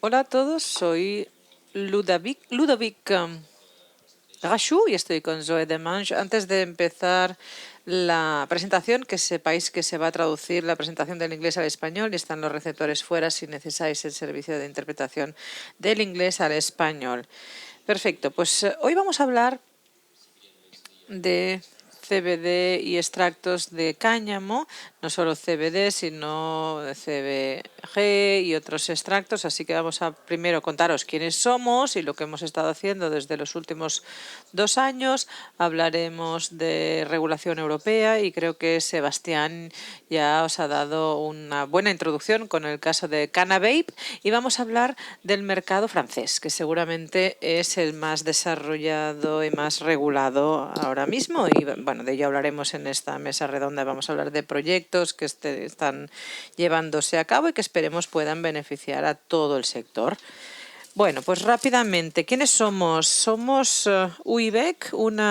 Hola a todos, soy Ludovic Gachou y estoy con Zoe Demange. Antes de empezar la presentación, que sepáis que se va a traducir la presentación del inglés al español y están los receptores fuera si necesitáis el servicio de interpretación del inglés al español. Perfecto, pues hoy vamos a hablar de CBD y extractos de cáñamo, no solo CBD, sino CBG y otros extractos. Así que vamos a primero contaros quiénes somos y lo que hemos estado haciendo desde los últimos 2 años. Hablaremos de regulación europea y creo que Sebastián ya os ha dado una buena introducción con el caso de Cannavape, y vamos a hablar del mercado francés, que seguramente es el más desarrollado y más regulado ahora mismo, y bueno, de ello hablaremos en esta mesa redonda. Vamos a hablar de proyectos que están llevándose a cabo y que esperemos puedan beneficiar a todo el sector. Bueno, pues rápidamente, ¿quiénes somos? Somos UIBEC, un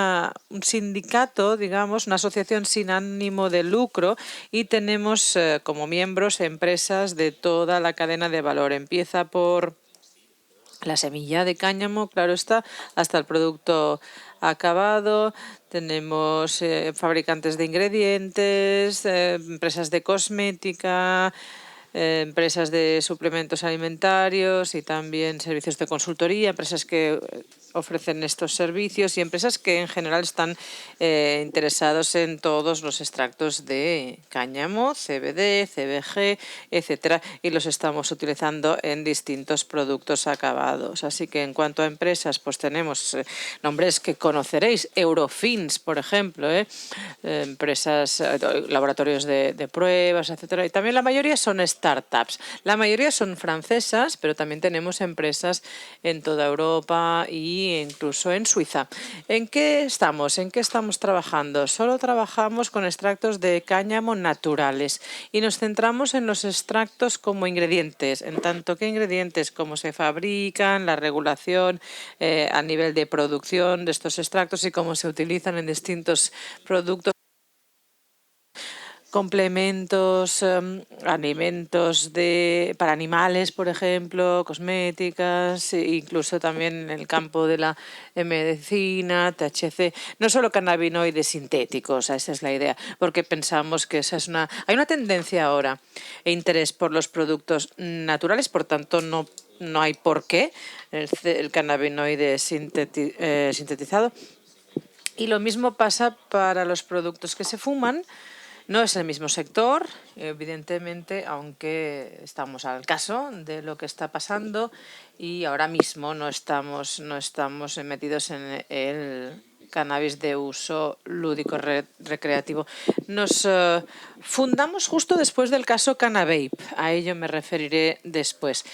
sindicato, digamos, una asociación sin ánimo de lucro, y tenemos como miembros empresas de toda la cadena de valor. Empieza por la semilla de cáñamo, claro está, hasta el producto acabado. Tenemos fabricantes de ingredientes, empresas de cosmética, empresas de suplementos alimentarios y también servicios de consultoría, empresas que ofrecen estos servicios y empresas que en general están interesados en todos los extractos de cáñamo, CBD, CBG, etcétera, y los estamos utilizando en distintos productos acabados. Así que en cuanto a empresas, pues tenemos nombres que conoceréis: Eurofins, por ejemplo, empresas, laboratorios de pruebas, etcétera. Y también la mayoría son startups. La mayoría son francesas, pero también tenemos empresas en toda Europa e incluso en Suiza. ¿En qué estamos? ¿En qué estamos trabajando? Solo trabajamos con extractos de cáñamo naturales y nos centramos en los extractos como ingredientes, en tanto que ingredientes, cómo se fabrican, la regulación a nivel de producción de estos extractos y cómo se utilizan en distintos productos, complementos, alimentos para animales, por ejemplo, cosméticas, e incluso también en el campo de la medicina, THC, no solo cannabinoides sintéticos. Esa es la idea, porque pensamos que hay una tendencia ahora e interés por los productos naturales, por tanto no hay por qué el cannabinoide sintetizado. Y lo mismo pasa para los productos que se fuman. No es el mismo sector, evidentemente, aunque estamos al caso de lo que está pasando y ahora mismo no estamos metidos en el cannabis de uso lúdico recreativo. Nos fundamos justo después del caso Cannavape, a ello me referiré después,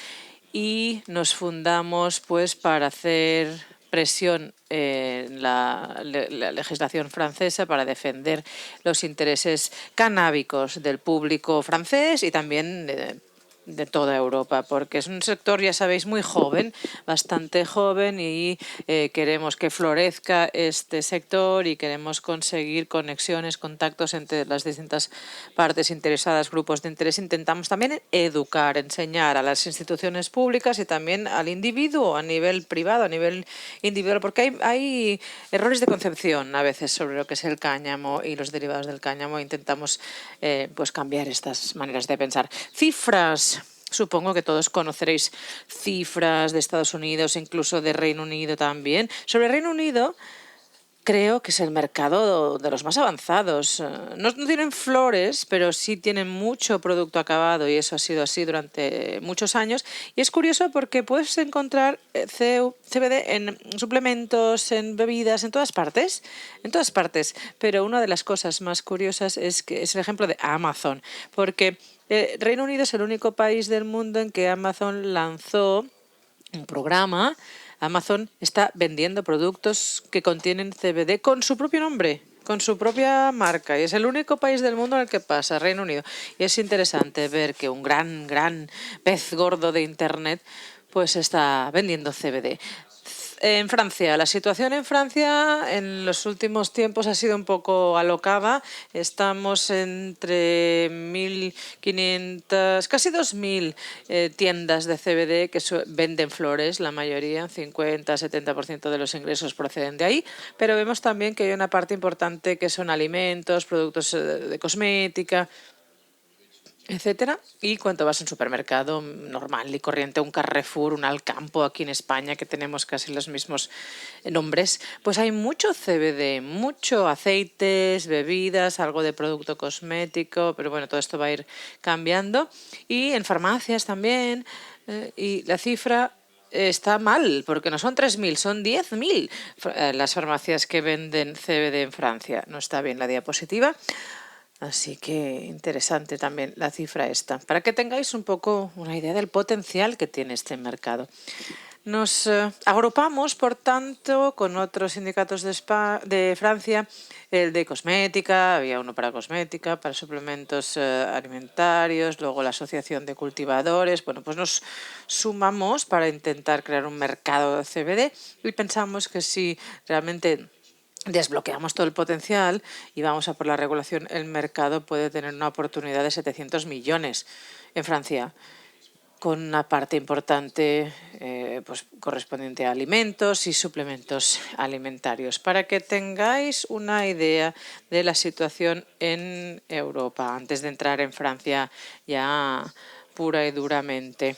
y nos fundamos pues para hacer presión en la legislación francesa para defender los intereses canábicos del público francés y también de toda Europa, porque es un sector, ya sabéis, muy joven, bastante joven, y queremos que florezca este sector y queremos conseguir conexiones, contactos entre las distintas partes interesadas, grupos de interés. Intentamos también educar, enseñar a las instituciones públicas y también al individuo a nivel privado, a nivel individual, porque hay errores de concepción a veces sobre lo que es el cáñamo y los derivados del cáñamo. Intentamos pues cambiar estas maneras de pensar. Cifras. Supongo que todos conoceréis cifras de Estados Unidos, incluso de Reino Unido también. Sobre Reino Unido, creo que es el mercado de los más avanzados. No tienen flores, pero sí tienen mucho producto acabado, y eso ha sido así durante muchos años. Y es curioso porque puedes encontrar CBD en suplementos, en bebidas, en todas partes, en todas partes. Pero una de las cosas más curiosas es que es el ejemplo de Amazon, porque Reino Unido es el único país del mundo en que Amazon lanzó un programa. Amazon está vendiendo productos que contienen CBD con su propio nombre, con su propia marca, y es el único país del mundo en el que pasa, Reino Unido. Y es interesante ver que un gran pez gordo de Internet pues está vendiendo CBD. En Francia, la situación en Francia en los últimos tiempos ha sido un poco alocada. Estamos entre 1.500, casi 2.000 tiendas de CBD que venden flores, la mayoría, 50-70% de los ingresos proceden de ahí, pero vemos también que hay una parte importante que son alimentos, productos de cosmética, etcétera. Y cuando vas a un supermercado normal y corriente, un Carrefour, un Alcampo aquí en España, que tenemos casi los mismos nombres, pues hay mucho CBD, mucho aceites, bebidas, algo de producto cosmético, pero bueno, todo esto va a ir cambiando. Y en farmacias también, y la cifra está mal, porque no son 3.000, son 10.000 las farmacias que venden CBD en Francia. No está bien la diapositiva. Así que interesante también la cifra esta, para que tengáis un poco una idea del potencial que tiene este mercado. Nos agrupamos, por tanto, con otros sindicatos de Francia, el de cosmética, había uno para cosmética, para suplementos alimentarios, luego la Asociación de Cultivadores. Bueno, pues nos sumamos para intentar crear un mercado de CBD y pensamos que si realmente desbloqueamos todo el potencial y vamos a por la regulación, el mercado puede tener una oportunidad de 700 millones en Francia, con una parte importante pues, correspondiente a alimentos y suplementos alimentarios. Para que tengáis una idea de la situación en Europa, antes de entrar en Francia ya pura y duramente.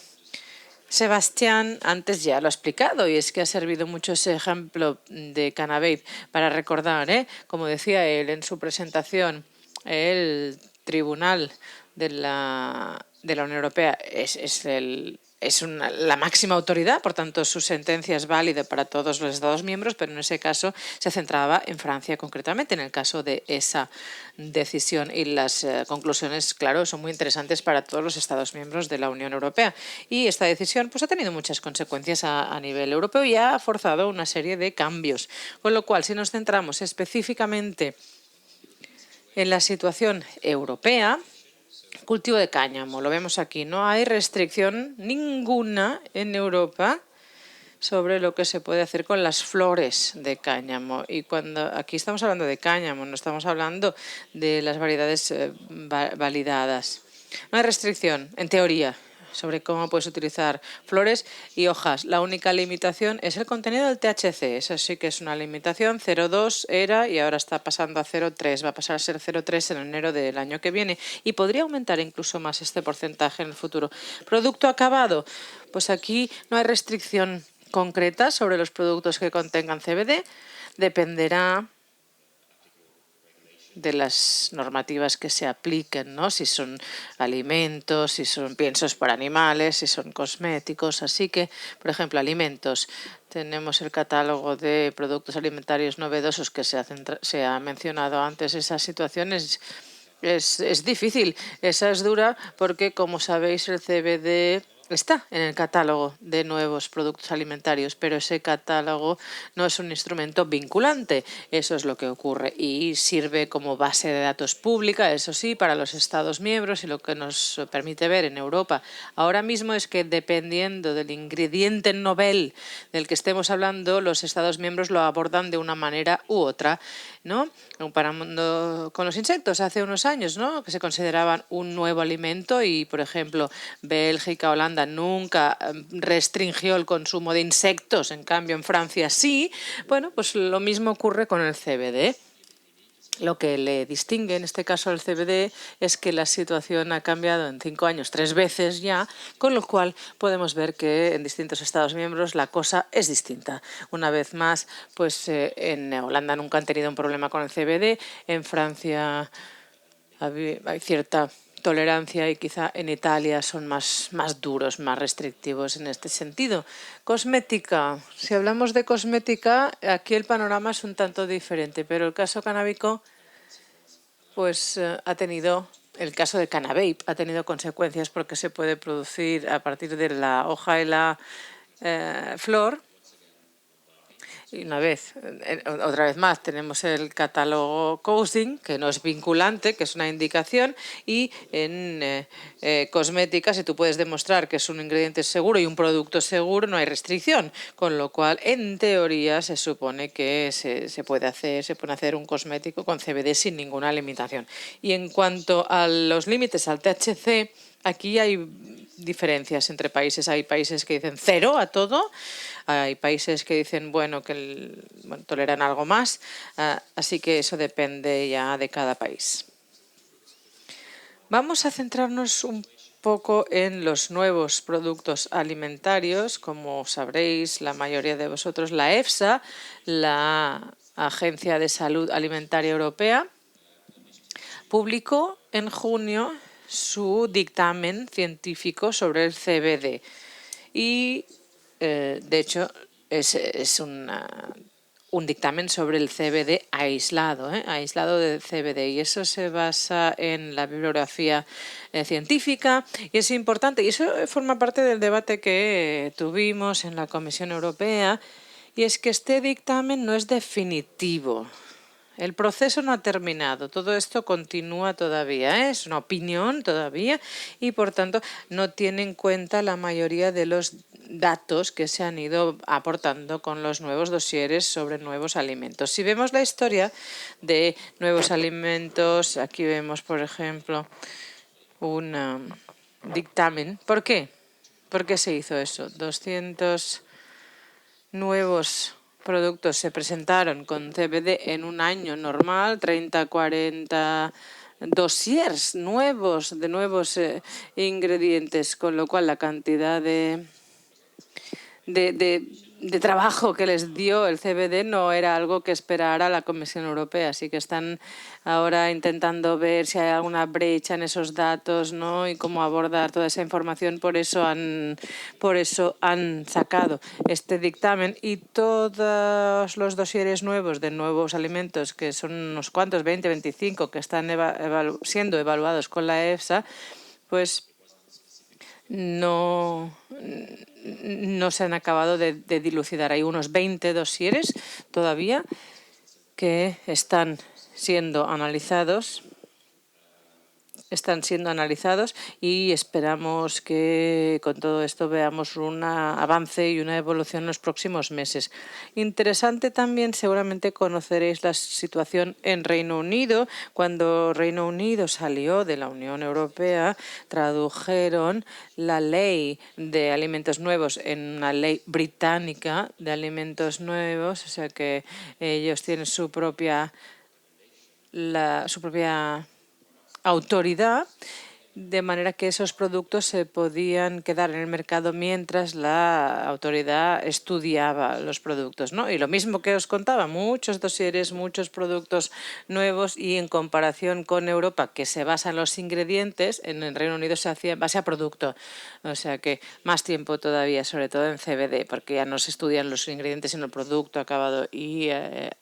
Sebastián antes ya lo ha explicado y es que ha servido mucho ese ejemplo de Cannabis para recordar, como decía él en su presentación, el Tribunal de la Unión Europea es la máxima autoridad, por tanto su sentencia es válida para todos los Estados miembros, pero en ese caso se centraba en Francia concretamente, en el caso de esa decisión. Y las conclusiones, claro, son muy interesantes para todos los Estados miembros de la Unión Europea. Y esta decisión pues, ha tenido muchas consecuencias a nivel europeo y ha forzado una serie de cambios. Con lo cual, si nos centramos específicamente en la situación europea, cultivo de cáñamo, lo vemos aquí, no hay restricción ninguna en Europa sobre lo que se puede hacer con las flores de cáñamo. Y cuando aquí estamos hablando de cáñamo, no estamos hablando de las variedades validadas. No hay restricción, en teoría, sobre cómo puedes utilizar flores y hojas. La única limitación es el contenido del THC. Eso sí que es una limitación. 0,2 era y ahora está pasando a 0,3. Va a pasar a ser 0,3 en enero del año que viene y podría aumentar incluso más este porcentaje en el futuro. Producto acabado. Pues aquí no hay restricción concreta sobre los productos que contengan CBD. Dependerá de las normativas que se apliquen, ¿no? Si son alimentos, si son piensos para animales, si son cosméticos. Así que, por ejemplo, alimentos. Tenemos el catálogo de productos alimentarios novedosos que se ha mencionado antes. Esa situación es difícil, esa es dura porque, como sabéis, el CBD está en el catálogo de nuevos productos alimentarios, pero ese catálogo no es un instrumento vinculante. Eso es lo que ocurre y sirve como base de datos pública, eso sí, para los Estados miembros, y lo que nos permite ver en Europa ahora mismo es que, dependiendo del ingrediente novel del que estemos hablando, los Estados miembros lo abordan de una manera u otra, ¿no? Comparando con los insectos hace unos años, ¿no? Que se consideraban un nuevo alimento y, por ejemplo, Bélgica, Holanda nunca restringió el consumo de insectos, en cambio en Francia sí. Bueno, pues lo mismo ocurre con el CBD. Lo que le distingue en este caso al CBD es que la situación ha cambiado en 5 años 3 veces ya, con lo cual podemos ver que en distintos Estados miembros la cosa es distinta. Una vez más, pues en Holanda nunca han tenido un problema con el CBD, en Francia hay cierta tolerancia y quizá en Italia son más duros, más restrictivos en este sentido. Cosmética. Si hablamos de cosmética, aquí el panorama es un tanto diferente, pero el caso canábico pues ha tenido, el caso de Cannavape ha tenido consecuencias porque se puede producir a partir de la hoja y la flor. Y otra vez más, tenemos el catálogo COSING, que no es vinculante, que es una indicación, y en cosmética, si tú puedes demostrar que es un ingrediente seguro y un producto seguro, no hay restricción, con lo cual, en teoría, se supone que se puede hacer un cosmético con CBD sin ninguna limitación. Y en cuanto a los límites al THC, aquí hay diferencias entre países. Hay países que dicen cero a todo, hay países que dicen, bueno, toleran algo más, así que eso depende ya de cada país. Vamos a centrarnos un poco en los nuevos productos alimentarios. Como sabréis, la mayoría de vosotros, la EFSA, la Agencia de Salud Alimentaria Europea, publicó en junio su dictamen científico sobre el CBD. Y, de hecho, es un dictamen sobre el CBD aislado, aislado del CBD. Y eso se basa en la bibliografía científica y es importante. Y eso forma parte del debate que tuvimos en la Comisión Europea. Y es que este dictamen no es definitivo. El proceso no ha terminado, todo esto continúa todavía, es una opinión todavía y, por tanto, no tiene en cuenta la mayoría de los datos que se han ido aportando con los nuevos dosieres sobre nuevos alimentos. Si vemos la historia de nuevos alimentos, aquí vemos, por ejemplo, un dictamen. ¿Por qué? ¿Por qué se hizo eso? 200 nuevos productos se presentaron con CBD en un año normal, 30, 40 dossiers nuevos de nuevos ingredientes, con lo cual la cantidad de trabajo que les dio el CBD no era algo que esperara la Comisión Europea. Así que están ahora intentando ver si hay alguna brecha en esos datos, ¿no? Y cómo abordar toda esa información. Por eso han sacado este dictamen, y todos los dosieres nuevos de nuevos alimentos, que son unos cuantos, 20, 25, que están siendo evaluados con la EFSA, pues no se han acabado de dilucidar. Hay unos 20 dosieres todavía que están siendo analizados y esperamos que con todo esto veamos un avance y una evolución en los próximos meses. Interesante también, seguramente conoceréis la situación en Reino Unido. Cuando Reino Unido salió de la Unión Europea, tradujeron la ley de alimentos nuevos en una ley británica de alimentos nuevos, o sea que ellos tienen su propia autoridad, de manera que esos productos se podían quedar en el mercado mientras la autoridad estudiaba los productos, ¿no? Y lo mismo que os contaba, muchos dosieres, muchos productos nuevos, y en comparación con Europa, que se basa en los ingredientes, en el Reino Unido se hacía en base a producto. O sea que más tiempo todavía, sobre todo en CBD, porque ya no se estudian los ingredientes sino el producto acabado, y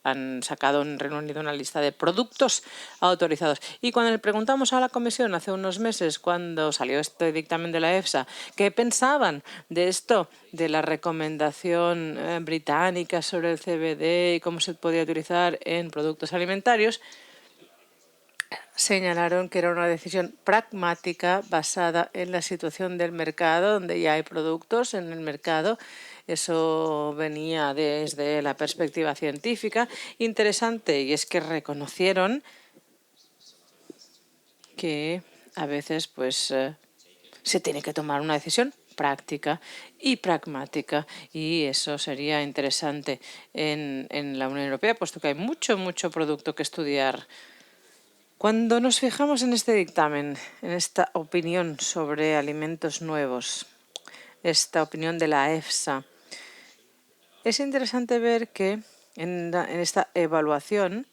han sacado en Reino Unido una lista de productos autorizados. Y cuando le preguntamos a la Comisión hace unos meses, cuando salió este dictamen de la EFSA, qué pensaban de esto, de la recomendación británica sobre el CBD y cómo se podía utilizar en productos alimentarios, señalaron que era una decisión pragmática basada en la situación del mercado, donde ya hay productos en el mercado. Eso venía desde la perspectiva científica. Interesante, y es que reconocieron que a veces pues se tiene que tomar una decisión práctica y pragmática, y eso sería interesante en la Unión Europea, puesto que hay mucho producto que estudiar. Cuando nos fijamos en este dictamen, en esta opinión sobre alimentos nuevos, esta opinión de la EFSA, es interesante ver que en esta evaluación,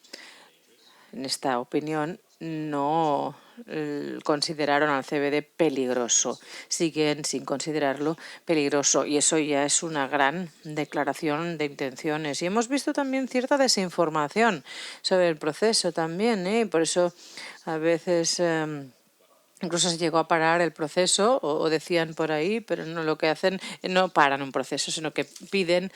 en esta opinión, no consideraron al CBD peligroso. Siguen sin considerarlo peligroso, y eso ya es una gran declaración de intenciones. Y hemos visto también cierta desinformación sobre el proceso también, Por eso a veces Incluso se llegó a parar el proceso, o decían por ahí, pero no, lo que hacen, no paran un proceso, sino que piden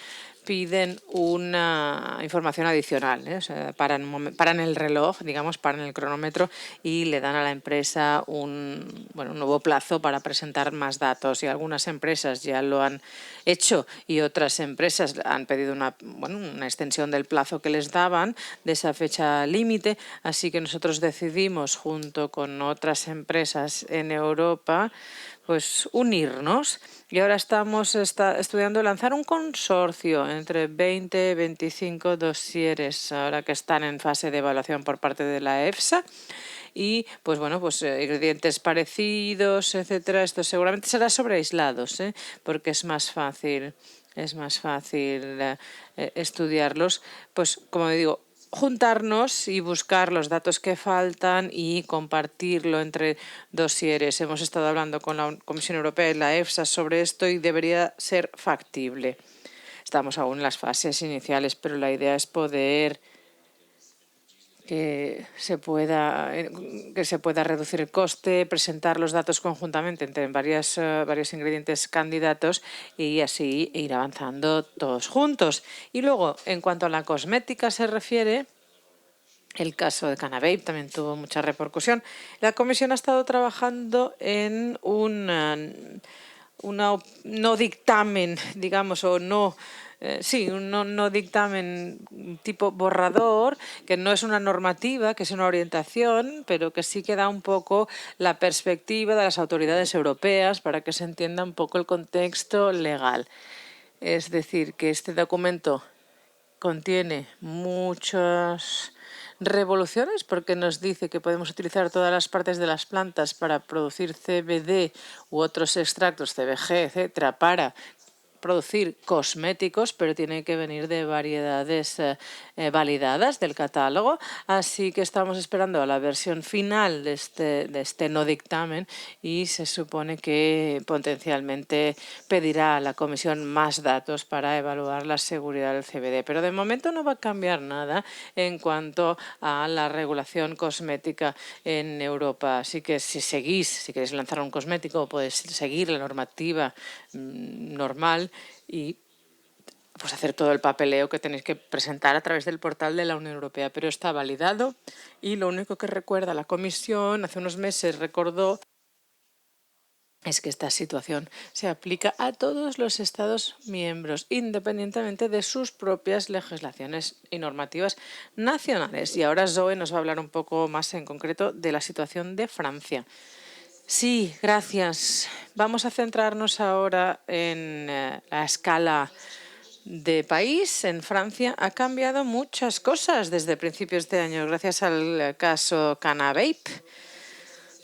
una información adicional, ¿eh? O sea, paran el reloj, digamos, paran el cronómetro y le dan a la empresa un nuevo plazo para presentar más datos. Y algunas empresas ya lo han hecho y otras empresas han pedido una extensión del plazo que les daban, de esa fecha límite. Así que nosotros decidimos, junto con otras empresas en Europa, pues unirnos, y ahora estamos estudiando lanzar un consorcio entre 20-25 dosieres, ahora que están en fase de evaluación por parte de la EFSA. Y pues ingredientes parecidos, etcétera. Esto seguramente será sobre aislados, porque es más fácil estudiarlos. Pues como digo, juntarnos y buscar los datos que faltan y compartirlo entre dosieres. Hemos estado hablando con la Comisión Europea y la EFSA sobre esto y debería ser factible. Estamos aún en las fases iniciales, pero la idea es poder que se pueda reducir el coste, presentar los datos conjuntamente entre varios ingredientes candidatos y así ir avanzando todos juntos. Y luego, en cuanto a la cosmética se refiere, el caso de Cannavape también tuvo mucha repercusión. La Comisión ha estado trabajando en un no dictamen, digamos, o no... sí, un no dictamen tipo borrador, que no es una normativa, que es una orientación, pero que sí que da un poco la perspectiva de las autoridades europeas para que se entienda un poco el contexto legal. Es decir, que este documento contiene muchas revoluciones, porque nos dice que podemos utilizar todas las partes de las plantas para producir CBD u otros extractos, CBG, etcétera, para producir cosméticos, pero tiene que venir de variedades validadas del catálogo. Así que estamos esperando a la versión final de este no dictamen, y se supone que potencialmente pedirá a la Comisión más datos para evaluar la seguridad del CBD. Pero de momento no va a cambiar nada en cuanto a la regulación cosmética en Europa. Así que si queréis lanzar un cosmético, podéis seguir la normativa normal y pues hacer todo el papeleo que tenéis que presentar a través del portal de la Unión Europea. Pero está validado, y lo único que recuerda la Comisión, hace unos meses recordó, es que esta situación se aplica a todos los Estados miembros, independientemente de sus propias legislaciones y normativas nacionales. Y ahora Zoe nos va a hablar un poco más en concreto de la situación de Francia. Sí, gracias. Vamos a centrarnos ahora en la escala de país. En Francia ha cambiado muchas cosas desde principios de año, gracias al caso Cannavape.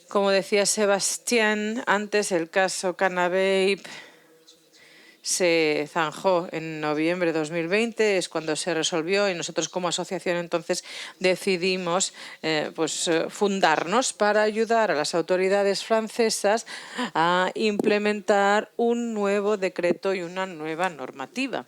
Como decía Sebastián antes, el caso Cannavape se zanjó en noviembre de 2020, es cuando se resolvió, y nosotros como asociación entonces decidimos fundarnos para ayudar a las autoridades francesas a implementar un nuevo decreto y una nueva normativa.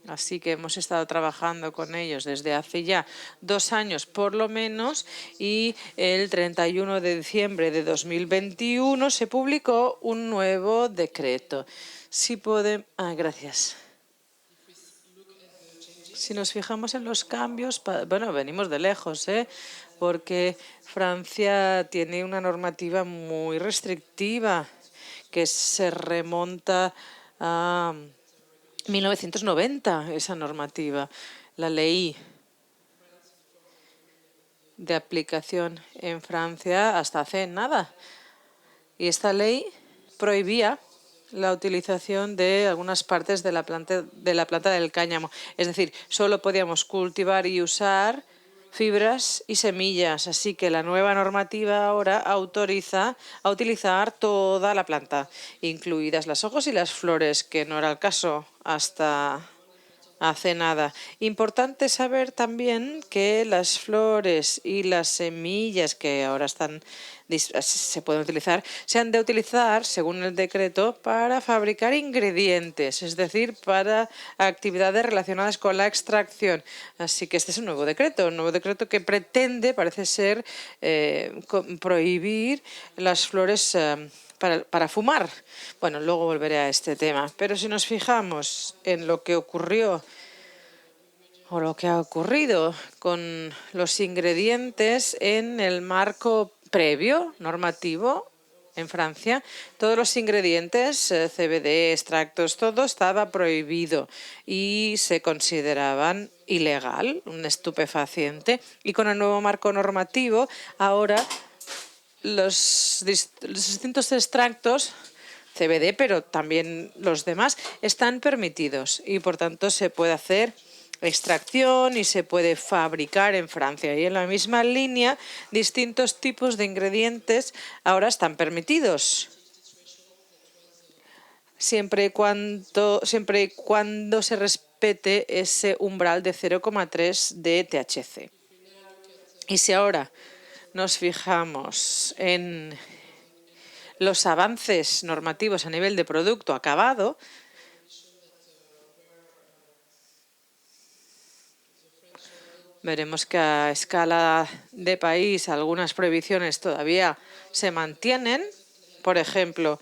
Así que hemos estado trabajando con ellos desde hace ya 2 años por lo menos, y el 31 de diciembre de 2021 se publicó un nuevo decreto. Gracias. Si nos fijamos en los cambios, venimos de lejos, porque Francia tiene una normativa muy restrictiva que se remonta a 1990, esa normativa. La ley de aplicación en Francia hasta hace nada. Y esta ley prohibía la utilización de algunas partes de la planta del cáñamo. Es decir, solo podíamos cultivar y usar fibras y semillas. Así que la nueva normativa ahora autoriza a utilizar toda la planta, incluidas las hojas y las flores, que no era el caso hasta hace nada. Importante saber también que las flores y las semillas que ahora se pueden utilizar, se han de utilizar, según el decreto, para fabricar ingredientes, es decir, para actividades relacionadas con la extracción. Así que este es un nuevo decreto que pretende, parece ser, prohibir las flores para fumar. Bueno, luego volveré a este tema. Pero si nos fijamos en lo que ocurrió o lo que ha ocurrido con los ingredientes en el marco previo normativo en Francia, todos los ingredientes, CBD, extractos, todo estaba prohibido y se consideraban ilegal, un estupefaciente. Y con el nuevo marco normativo, ahora los distintos extractos CBD, pero también los demás, están permitidos y por tanto se puede hacer extracción y se puede fabricar en Francia. Y en la misma línea, distintos tipos de ingredientes ahora están permitidos, siempre y cuando se respete ese umbral de 0,3 de THC. Y si ahora nos fijamos en los avances normativos a nivel de producto acabado, veremos que a escala de país algunas prohibiciones todavía se mantienen. Por ejemplo,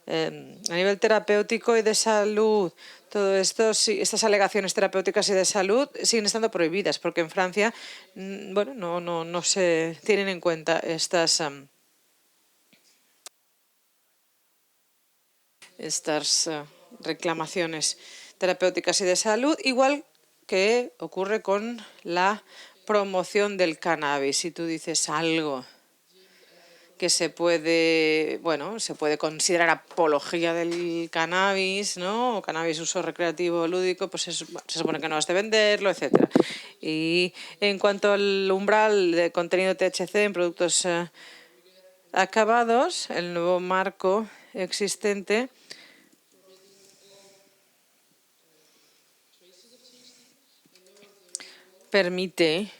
a nivel terapéutico y de salud, todo esto, estas alegaciones terapéuticas y de salud siguen estando prohibidas, porque en Francia, bueno, no se tienen en cuenta estas reclamaciones terapéuticas y de salud, igual que ocurre con la promoción del cannabis. Si tú dices algo que se puede considerar apología del cannabis, ¿no? O cannabis uso recreativo lúdico, pues se supone que no has de venderlo, etcétera. Y en cuanto al umbral de contenido THC en productos acabados, el nuevo marco existente permite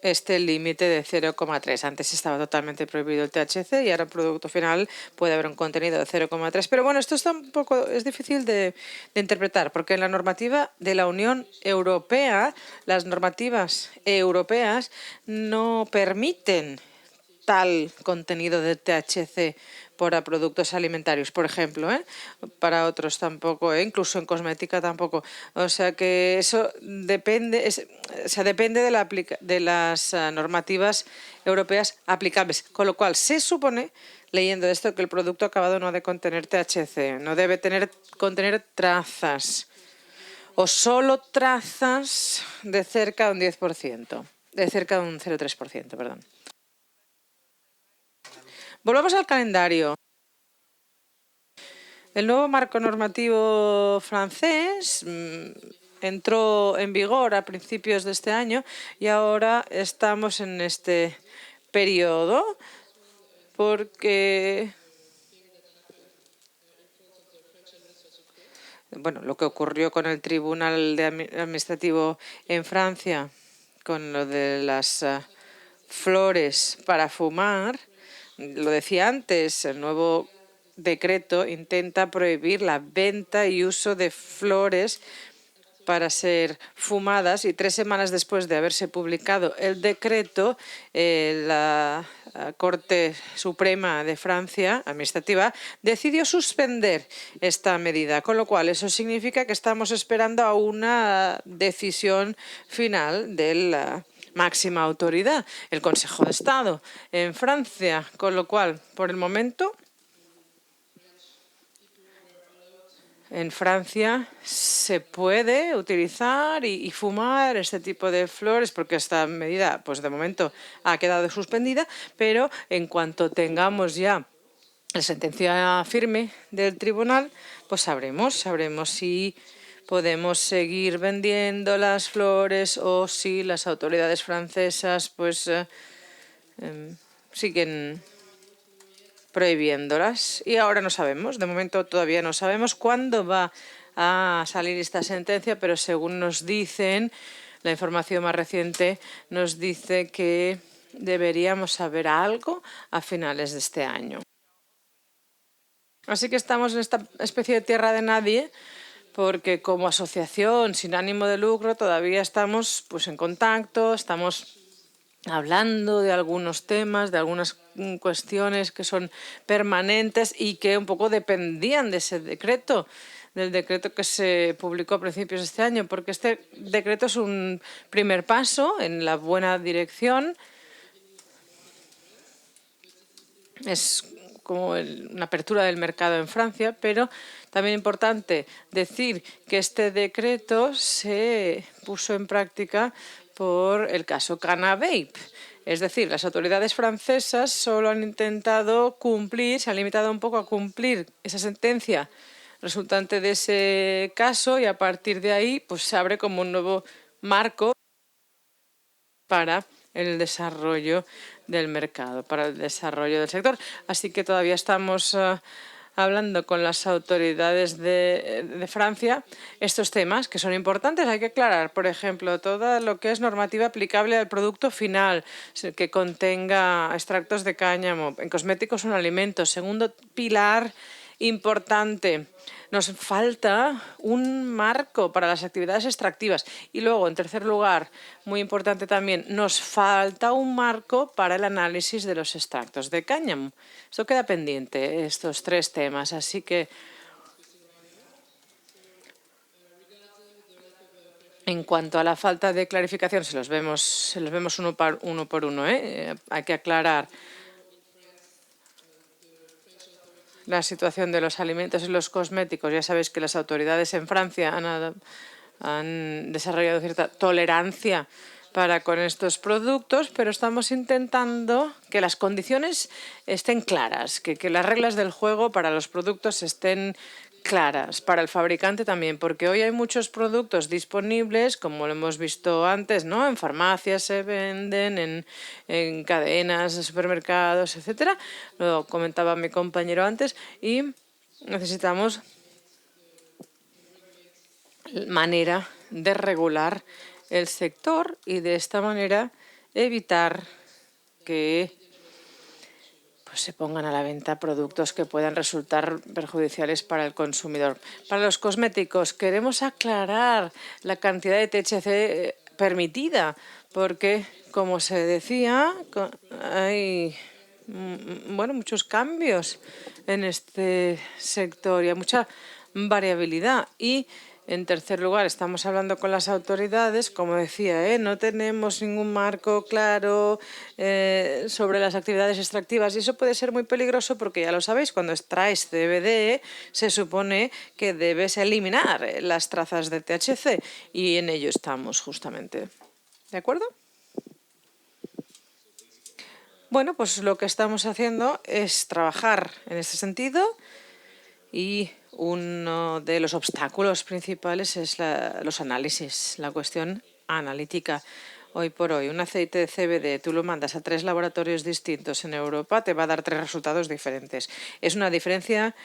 este límite de 0,3. Antes estaba totalmente prohibido el THC y ahora el producto final puede haber un contenido de 0,3. Pero bueno, esto es difícil de interpretar, porque en la normativa de la Unión Europea, las normativas europeas no permiten tal contenido de THC para productos alimentarios, por ejemplo, para otros tampoco, incluso en cosmética tampoco. O sea que eso depende, depende de las normativas europeas aplicables, con lo cual se supone, leyendo esto, que el producto acabado no ha de contener THC, no debe contener trazas o solo trazas de cerca de un 10%, de cerca de un 0,3%, perdón. Volvamos al calendario. El nuevo marco normativo francés entró en vigor a principios de este año y ahora estamos en este periodo porque, bueno, lo que ocurrió con el Tribunal Administrativo en Francia, con lo de las flores para fumar, lo decía antes, el nuevo decreto intenta prohibir la venta y uso de flores para ser fumadas y 3 semanas después de haberse publicado el decreto, la Corte Suprema de Francia, administrativa, decidió suspender esta medida, con lo cual eso significa que estamos esperando a una decisión final de la máxima autoridad, el Consejo de Estado en Francia, con lo cual, por el momento, en Francia se puede utilizar y fumar este tipo de flores porque esta medida, pues de momento, ha quedado suspendida, pero en cuanto tengamos ya la sentencia firme del tribunal, pues sabremos si podemos seguir vendiendo las flores o si las autoridades francesas pues siguen prohibiéndolas. Y ahora no sabemos, de momento todavía no sabemos cuándo va a salir esta sentencia, pero según nos dicen, la información más reciente nos dice que deberíamos saber algo a finales de este año. Así que estamos en esta especie de tierra de nadie, porque como asociación sin ánimo de lucro todavía estamos pues en contacto, estamos hablando de algunos temas, de algunas cuestiones que son permanentes y que un poco dependían de ese decreto, del decreto que se publicó a principios de este año, porque este decreto es un primer paso en la buena dirección. Es como una apertura del mercado en Francia, pero también importante decir que este decreto se puso en práctica por el caso Canavape. Es decir, las autoridades francesas solo han intentado cumplir, se han limitado un poco a cumplir esa sentencia resultante de ese caso y a partir de ahí pues se abre como un nuevo marco para el desarrollo del mercado, para el desarrollo del sector. Así que todavía estamos hablando con las autoridades de Francia estos temas que son importantes. Hay que aclarar, por ejemplo, todo lo que es normativa aplicable al producto final, que contenga extractos de cáñamo, en cosméticos o en alimentos. Segundo pilar importante. Nos falta un marco para las actividades extractivas. Y luego, en tercer lugar, muy importante también, nos falta un marco para el análisis de los extractos de cáñamo. Esto queda pendiente, estos tres temas. Así que, en cuanto a la falta de clarificación, se los vemos uno por uno. Hay que aclarar la situación de los alimentos y los cosméticos. Ya sabéis que las autoridades en Francia han desarrollado cierta tolerancia para con estos productos, pero estamos intentando que las condiciones estén claras, que las reglas del juego para los productos estén claras, para el fabricante también, porque hoy hay muchos productos disponibles, como lo hemos visto antes, ¿no? En farmacias se venden, en cadenas de supermercados, etcétera. Lo comentaba mi compañero antes y necesitamos manera de regular el sector y de esta manera evitar que pues, se pongan a la venta productos que puedan resultar perjudiciales para el consumidor. Para los cosméticos queremos aclarar la cantidad de THC permitida porque, como se decía, hay muchos cambios en este sector y hay mucha variabilidad. Y en tercer lugar, estamos hablando con las autoridades, como decía, no tenemos ningún marco claro sobre las actividades extractivas y eso puede ser muy peligroso porque ya lo sabéis, cuando extraes CBD se supone que debes eliminar las trazas de THC y en ello estamos justamente. ¿De acuerdo? Bueno, pues lo que estamos haciendo es trabajar en este sentido y uno de los obstáculos principales es los análisis, la cuestión analítica. Hoy por hoy, un aceite de CBD, tú lo mandas a 3 laboratorios distintos en Europa, te va a dar 3 resultados diferentes. Es una diferencia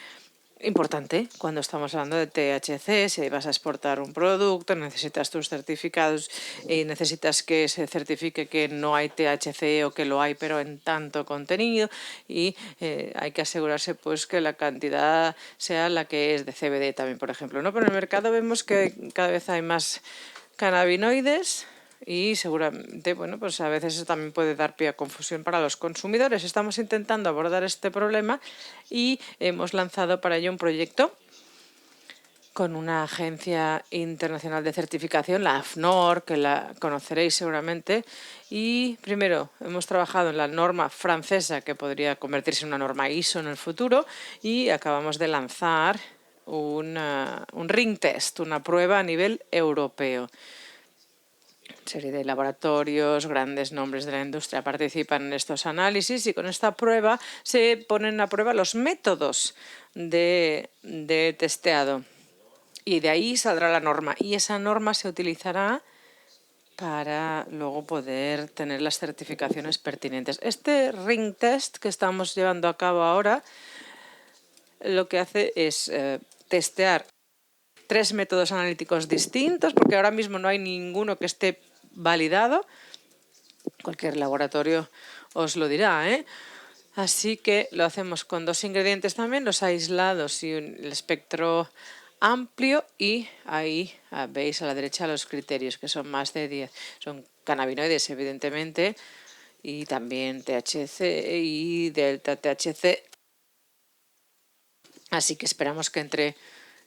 importante cuando estamos hablando de THC. Si vas a exportar un producto, necesitas tus certificados y necesitas que se certifique que no hay THC o que lo hay pero en tanto contenido y hay que asegurarse pues que la cantidad sea la que es de CBD también, por ejemplo, ¿no? Pero en el mercado vemos que cada vez hay más cannabinoides y seguramente, pues a veces eso también puede dar pie a confusión para los consumidores. Estamos intentando abordar este problema y hemos lanzado para ello un proyecto con una agencia internacional de certificación, la AFNOR, que la conoceréis seguramente. Y primero hemos trabajado en la norma francesa, que podría convertirse en una norma ISO en el futuro, y acabamos de lanzar un ring test, una prueba a nivel europeo. Serie de laboratorios, grandes nombres de la industria participan en estos análisis y con esta prueba se ponen a prueba los métodos de testeado. Y de ahí saldrá la norma. Y esa norma se utilizará para luego poder tener las certificaciones pertinentes. Este ring test que estamos llevando a cabo ahora lo que hace es testear 3 métodos analíticos distintos, porque ahora mismo no hay ninguno que esté validado. Cualquier laboratorio os lo dirá, ¿eh? Así que lo hacemos con 2 ingredientes también, los aislados y el espectro amplio, y ahí veis a la derecha los criterios, que son más de 10. Son cannabinoides, evidentemente, y también THC y delta THC. Así que esperamos que entre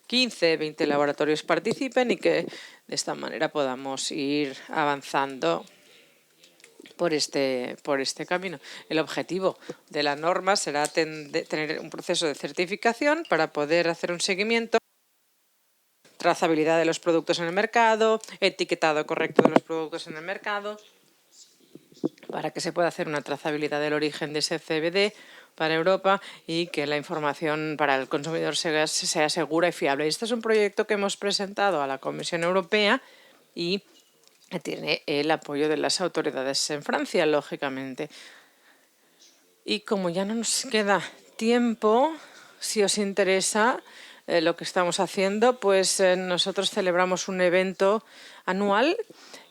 15, 20 laboratorios participen y que de esta manera podamos ir avanzando por este camino. El objetivo de la norma será tener un proceso de certificación para poder hacer un seguimiento, trazabilidad de los productos en el mercado, etiquetado correcto de los productos en el mercado, para que se pueda hacer una trazabilidad del origen de ese CBD para Europa y que la información para el consumidor sea segura y fiable. Este es un proyecto que hemos presentado a la Comisión Europea y tiene el apoyo de las autoridades en Francia, lógicamente. Y como ya no nos queda tiempo, si os interesa lo que estamos haciendo, pues nosotros celebramos un evento anual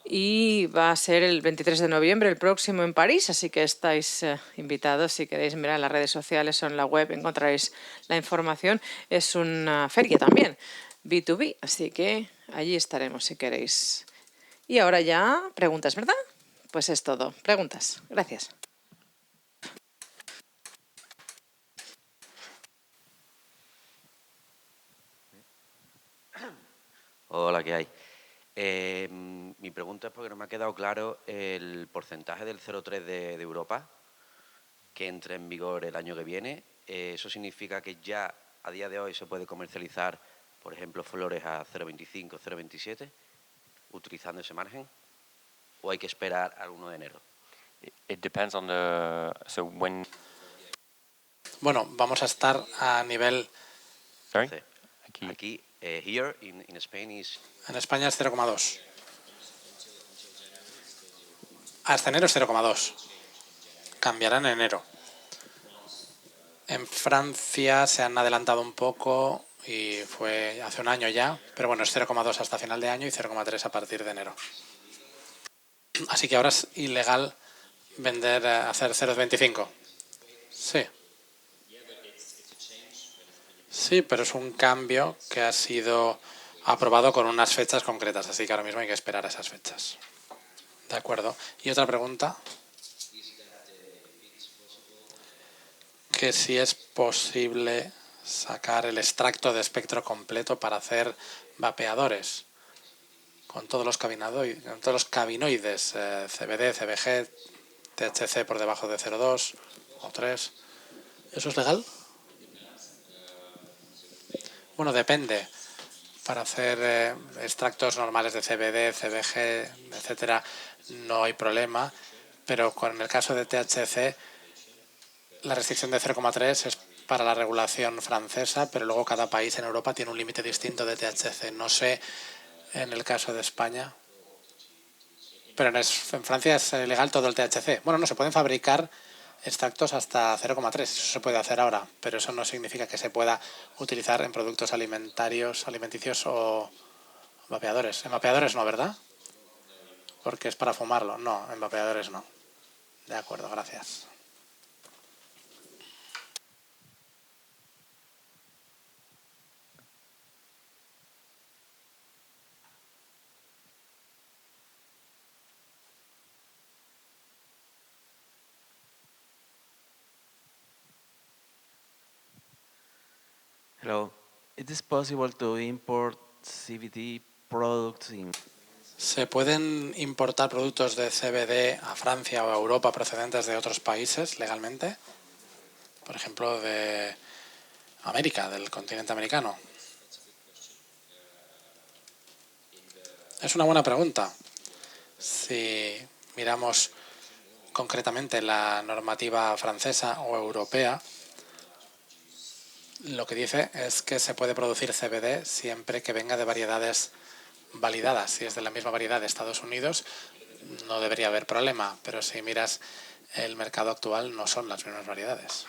y va a ser el 23 de noviembre, el próximo, en París, así que estáis invitados. Si queréis mirar en las redes sociales o en la web encontraréis la información. Es una feria también, B2B, así que allí estaremos si queréis. Y ahora ya, preguntas, ¿verdad? Pues es todo. Preguntas. Gracias. Hola, ¿qué hay? Mi pregunta es porque no me ha quedado claro el porcentaje del 0,3 de Europa que entre en vigor el año que viene. ¿Eso significa que ya a día de hoy se puede comercializar, por ejemplo, flores a 0,25, 0,27, utilizando ese margen? ¿O hay que esperar al 1 de enero? It depends on when. Bueno, vamos a estar a nivel... Sorry? Aquí, here in Spain is... En España es 0,2. Hasta enero es 0,2. Cambiará en enero. En Francia se han adelantado un poco y fue hace un año ya, pero bueno, es 0,2 hasta final de año y 0,3 a partir de enero. Así que ahora es ilegal vender, hacer 0,25. Sí. Sí, pero es un cambio que ha sido aprobado con unas fechas concretas, así que ahora mismo hay que esperar a esas fechas. De acuerdo. Y otra pregunta. Que si es posible sacar el extracto de espectro completo para hacer vapeadores con todos los cannabinoides, CBD, CBG, THC por debajo de 0,2 o 3. ¿Eso es legal? Bueno, depende. Para hacer extractos normales de CBD, CBG, etcétera, no hay problema, pero con el caso de THC, la restricción de 0,3 es para la regulación francesa, pero luego cada país en Europa tiene un límite distinto de THC. No sé en el caso de España, pero en Francia es legal todo el THC. Bueno, no, se pueden fabricar extractos hasta 0,3, eso se puede hacer ahora, pero eso no significa que se pueda utilizar en productos alimenticios o vapeadores. En vapeadores no, ¿verdad? Porque es para fumarlo. No, en vapeadores no. De acuerdo, gracias. Hello. Is it possible to import CBD products in? ¿Se pueden importar productos de CBD a Francia o a Europa procedentes de otros países legalmente? Por ejemplo, de América, del continente americano. Es una buena pregunta. Si miramos concretamente la normativa francesa o europea, lo que dice es que se puede producir CBD siempre que venga de variedades validadas. Si es de la misma variedad de Estados Unidos, no debería haber problema, pero si miras el mercado actual, no son las mismas variedades.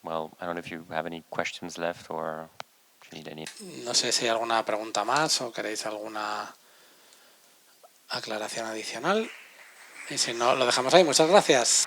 Well, I don't know if you have any questions left or if you need any. No sé si hay alguna pregunta más o queréis alguna aclaración adicional. Y si no, lo dejamos ahí. Muchas gracias.